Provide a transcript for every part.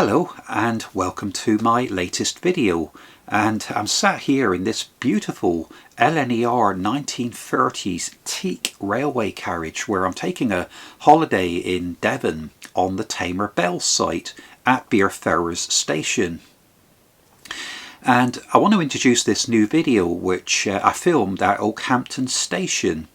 Hello and welcome to my latest video, and I'm sat here in this beautiful LNER 1930s teak railway carriage where I'm taking a holiday in Devon on the Tamer Bell site at Beerferrers Station. And I want to introduce this new video which I filmed at Okehampton Station.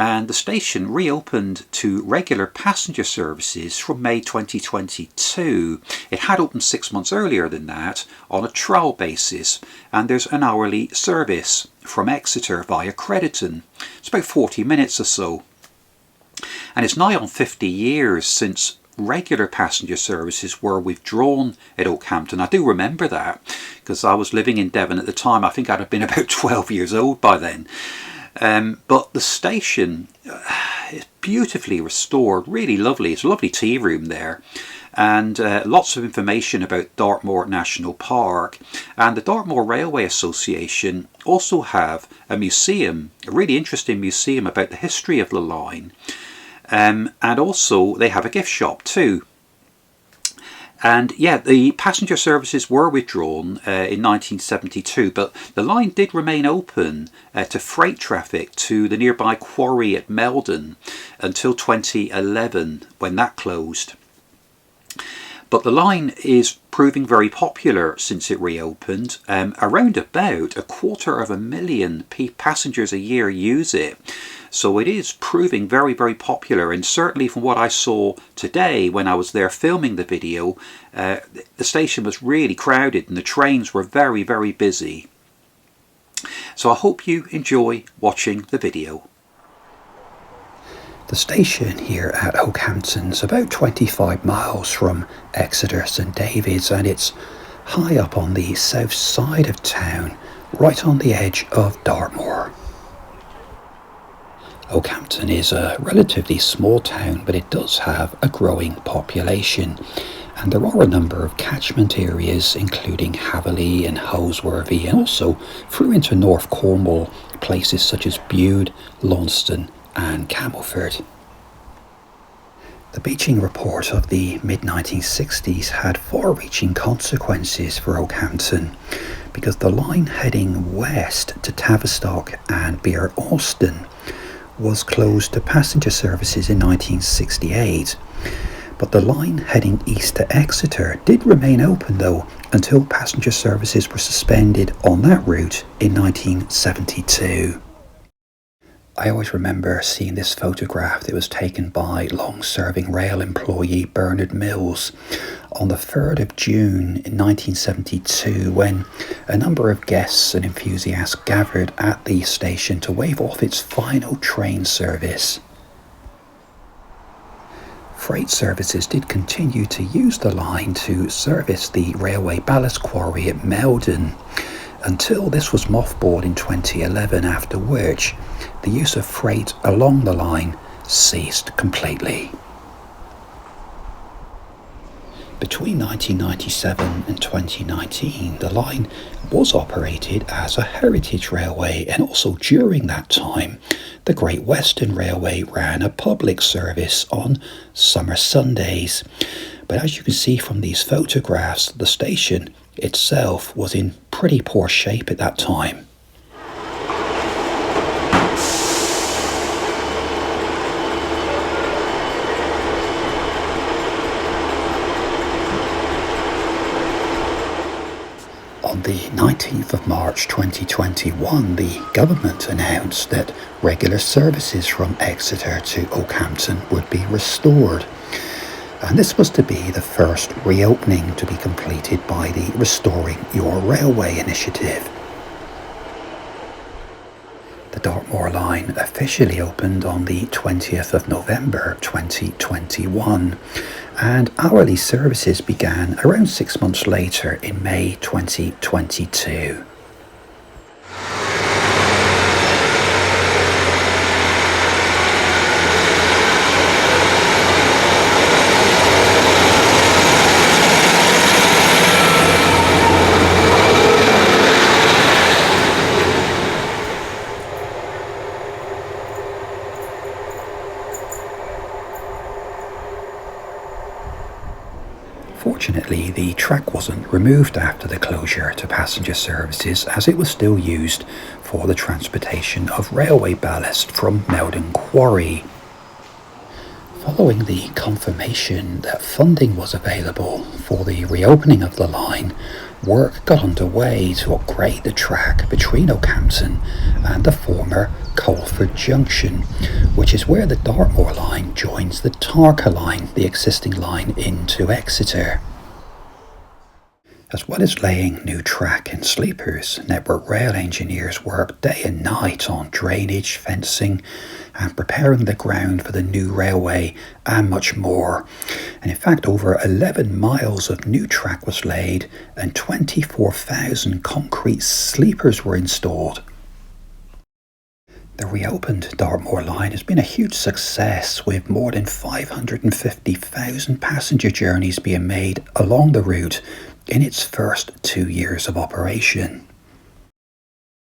And the station reopened to regular passenger services from May 2022. It had opened 6 months earlier than that on a trial basis, and there's an hourly service from Exeter via Crediton. It's about 40 minutes or so. And it's nigh on 50 years since regular passenger services were withdrawn at Okehampton. I do remember that because I was living in Devon at the time. I think I'd have been about 12 years old by then. But the station is beautifully restored, really lovely. It's a lovely tea room there, and lots of information about Dartmoor National Park. And the Dartmoor Railway Association also have a museum, a really interesting museum about the history of the line, and also they have a gift shop too. And yeah, the passenger services were withdrawn in 1972, but the line did remain open to freight traffic to the nearby quarry at Meldon until 2011 when that closed. But the line is proving very popular since it reopened. Around about 250,000 passengers a year use it. So it is proving very, very popular, and certainly from what I saw today when I was there filming the video, the station was really crowded and the trains were very, very busy. So I hope you enjoy watching the video. The station here at Okehampton is about 25 miles from Exeter St David's, and it's high up on the south side of town, right on the edge of Dartmoor. Okehampton is a relatively small town, but it does have a growing population, and there are a number of catchment areas including Haverley and Holsworthy, and also through into North Cornwall, places such as Bude, Launceston and Camelford. The beaching report of the mid-1960s had far-reaching consequences for Okehampton, because the line heading west to Tavistock and Bere Austin was closed to passenger services in 1968, but the line heading east to Exeter did remain open though until passenger services were suspended on that route in 1972. I always remember seeing this photograph that was taken by long-serving rail employee Bernard Mills on the 3rd of June in 1972, when a number of guests and enthusiasts gathered at the station to wave off its final train service. Freight services did continue to use the line to service the railway ballast quarry at Meldon, until this was mothballed in 2011, after which the use of freight along the line ceased completely. Between 1997 and 2019, the line was operated as a heritage railway, and also during that time, the Great Western Railway ran a public service on summer Sundays. But as you can see from these photographs, the station itself was in pretty poor shape at that time. On the 19th of March 2021, the government announced that regular services from Exeter to Okehampton would be restored. And this was to be the first reopening to be completed by the Restoring Your Railway initiative. The Dartmoor Line officially opened on the 20th of November 2021, and hourly services began around 6 months later in May 2022. Fortunately, the track wasn't removed after the closure to passenger services, as it was still used for the transportation of railway ballast from Meldon quarry. Following the confirmation that funding was available for the reopening of the line, work got underway to upgrade the track between Okehampton and the former Colford Junction, which is where the Dartmoor Line joins the Tarka Line, the existing line into Exeter. As well as laying new track and sleepers, Network Rail engineers worked day and night on drainage, fencing and preparing the ground for the new railway and much more. And in fact, over 11 miles of new track was laid and 24,000 concrete sleepers were installed. The reopened Dartmoor Line has been a huge success, with more than 550,000 passenger journeys being made along the route in its first 2 years of operation.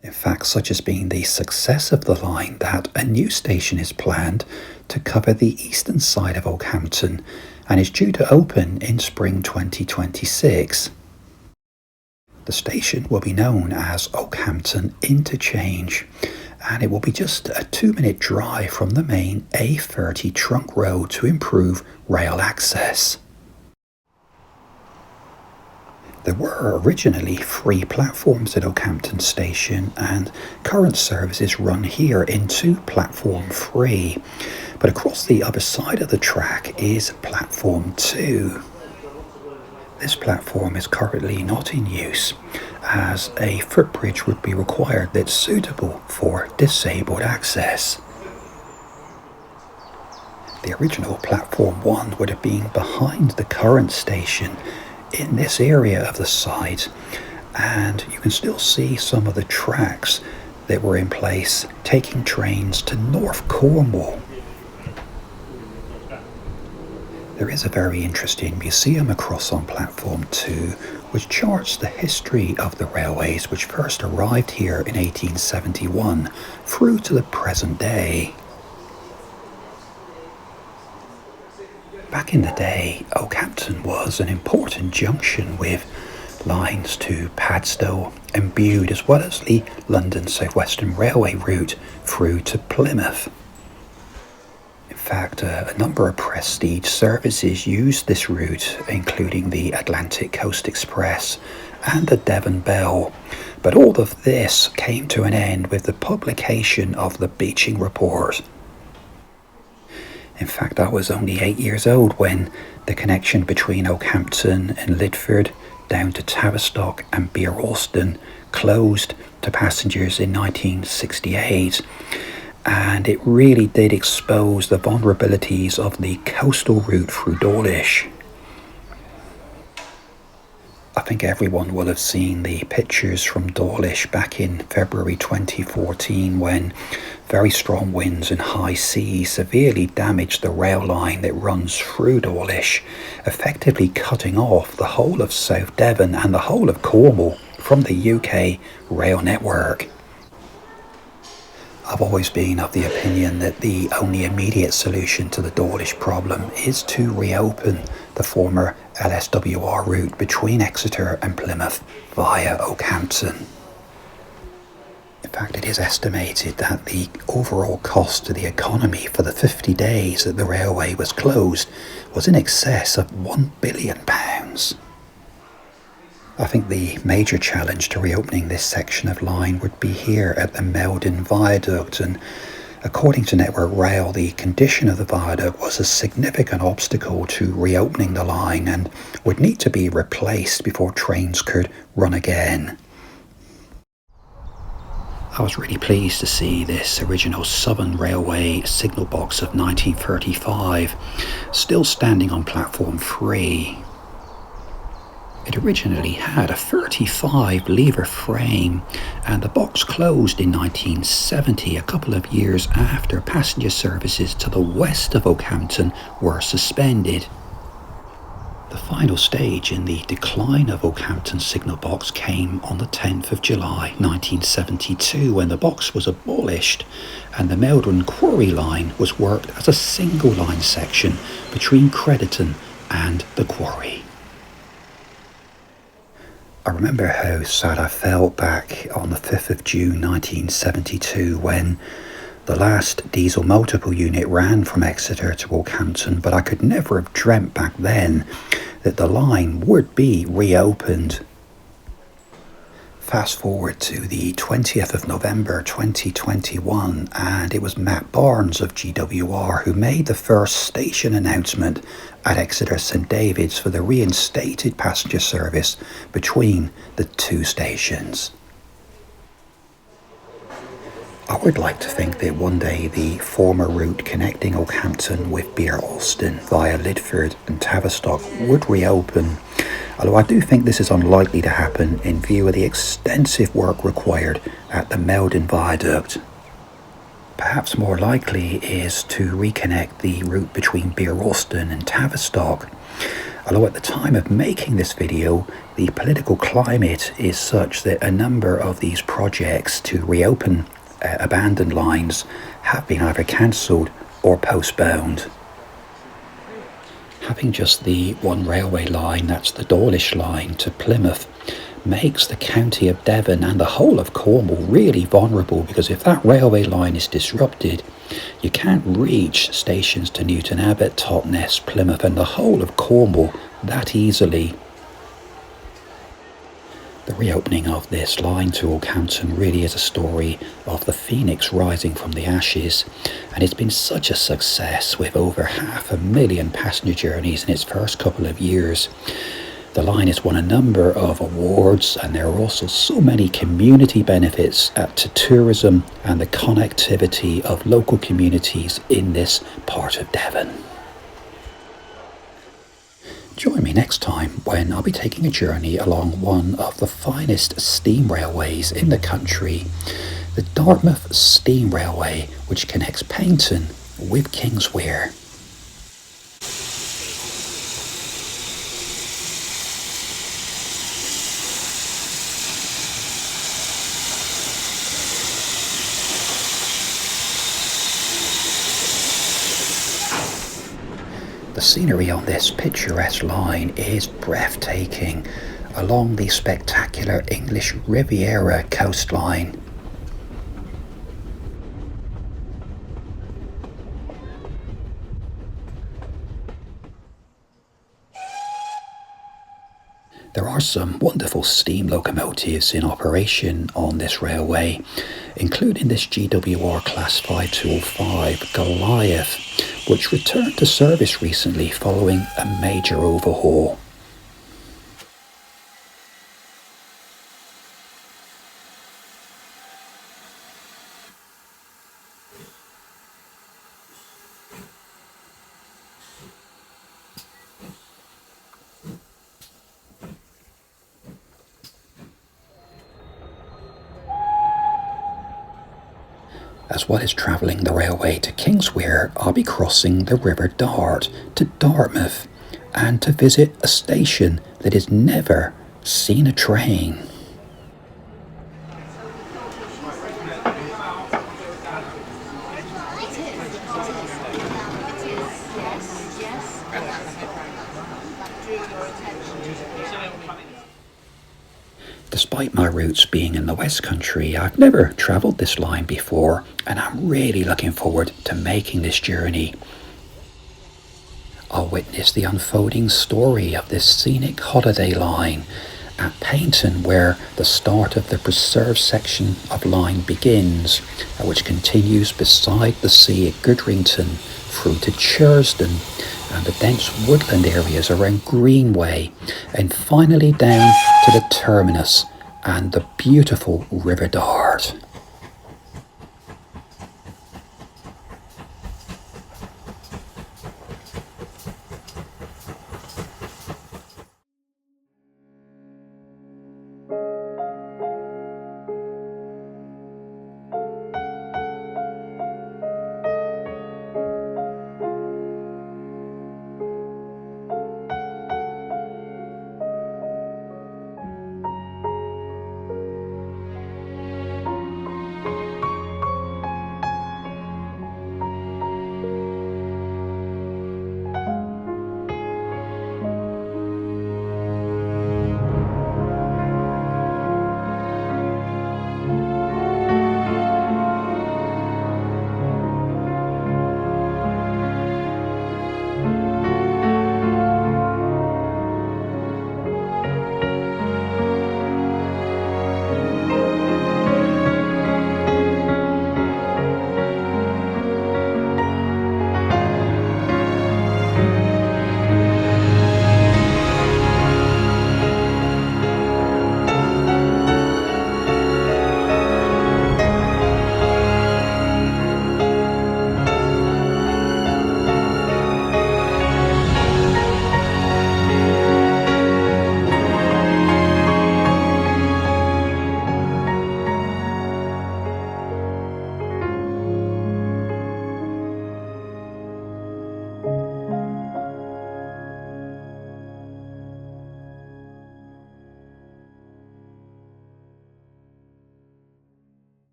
In fact, such has been the success of the line that a new station is planned to cover the eastern side of Okehampton and is due to open in spring 2026. The station will be known as Okehampton Interchange, and it will be just a 2-minute drive from the main A30 trunk road to improve rail access. There were originally 3 platforms at Okehampton Station, and current services run here into platform 3, but across the other side of the track is platform 2. This platform is currently not in use, as a footbridge would be required that's suitable for disabled access. The original platform 1 would have been behind the current station in this area of the site, and you can still see some of the tracks that were in place taking trains to North Cornwall. There is a very interesting museum across on platform 2 which charts the history of the railways which first arrived here in 1871 through to the present day. Back in the day, Okehampton was an important junction with lines to Padstow and Bude, as well as the London South Western Railway route through to Plymouth. In fact, a number of prestige services used this route, including the Atlantic Coast Express and the Devon Bell, but all of this came to an end with the publication of the Beeching Report. In fact, I was only 8 years old when the connection between Okehampton and Lidford down to Tavistock and Bere Alston closed to passengers in 1968, and it really did expose the vulnerabilities of the coastal route through Dawlish. I think everyone will have seen the pictures from Dawlish back in February 2014 when very strong winds and high seas severely damaged the rail line that runs through Dawlish, effectively cutting off the whole of South Devon and the whole of Cornwall from the UK rail network. I've always been of the opinion that the only immediate solution to the Dawlish problem is to reopen the former LSWR route between Exeter and Plymouth via Okehampton. In fact, it is estimated that the overall cost to the economy for the 50 days that the railway was closed was in excess of £1 billion. I think the major challenge to reopening this section of line would be here at the Meldon Viaduct, and according to Network Rail, the condition of the viaduct was a significant obstacle to reopening the line and would need to be replaced before trains could run again. I was really pleased to see this original Southern Railway signal box of 1935 still standing on platform 3. It originally had a 35 lever frame, and the box closed in 1970, a couple of years after passenger services to the west of Okehampton were suspended. The final stage in the decline of Okehampton signal box came on the 10th of July 1972 when the box was abolished and the Meldon quarry line was worked as a single line section between Crediton and the quarry. I remember how sad I felt back on the 5th of June 1972 when the last diesel multiple unit ran from Exeter to Okehampton, but I could never have dreamt back then that the line would be reopened. Fast forward to the 20th of November 2021, and it was Matt Barnes of GWR who made the first station announcement at Exeter St David's for the reinstated passenger service between the two stations. I would like to think that one day the former route connecting Okehampton with Bere Alston via Lidford and Tavistock would reopen, although I do think this is unlikely to happen in view of the extensive work required at the Meldon viaduct. Perhaps more likely is to reconnect the route between Bere Alston and Tavistock, although at the time of making this video the political climate is such that a number of these projects to reopen abandoned lines have been either cancelled or postponed. Having just the one railway line, that's the Dawlish line to Plymouth, makes the county of Devon and the whole of Cornwall really vulnerable, because if that railway line is disrupted, you can't reach stations to Newton Abbot, Totnes, Plymouth and the whole of Cornwall that easily. The reopening of this line to Okehampton really is a story of the phoenix rising from the ashes, and it's been such a success with over 500,000 passenger journeys in its first couple of years. The line has won a number of awards, and there are also so many community benefits to tourism and the connectivity of local communities in this part of Devon. Join me next time when I'll be taking a journey along one of the finest steam railways in the country, the Dartmoor Steam Railway, which connects Paignton with Kingswear. The scenery on this picturesque line is breathtaking along the spectacular English Riviera coastline. There are some wonderful steam locomotives in operation on this railway, including this GWR Class 5205 Goliath, which returned to service recently following a major overhaul. As well as travelling the railway to Kingswear, I'll be crossing the River Dart to Dartmouth and to visit a station that has never seen a train. Despite my roots being in the West Country, I've never travelled this line before, and I'm really looking forward to making this journey. I'll witness the unfolding story of this scenic holiday line at Paignton, where the start of the preserved section of line begins, which continues beside the sea at Goodrington through to Churston and the dense woodland areas around Greenway, and finally down to the terminus and the beautiful River Dart.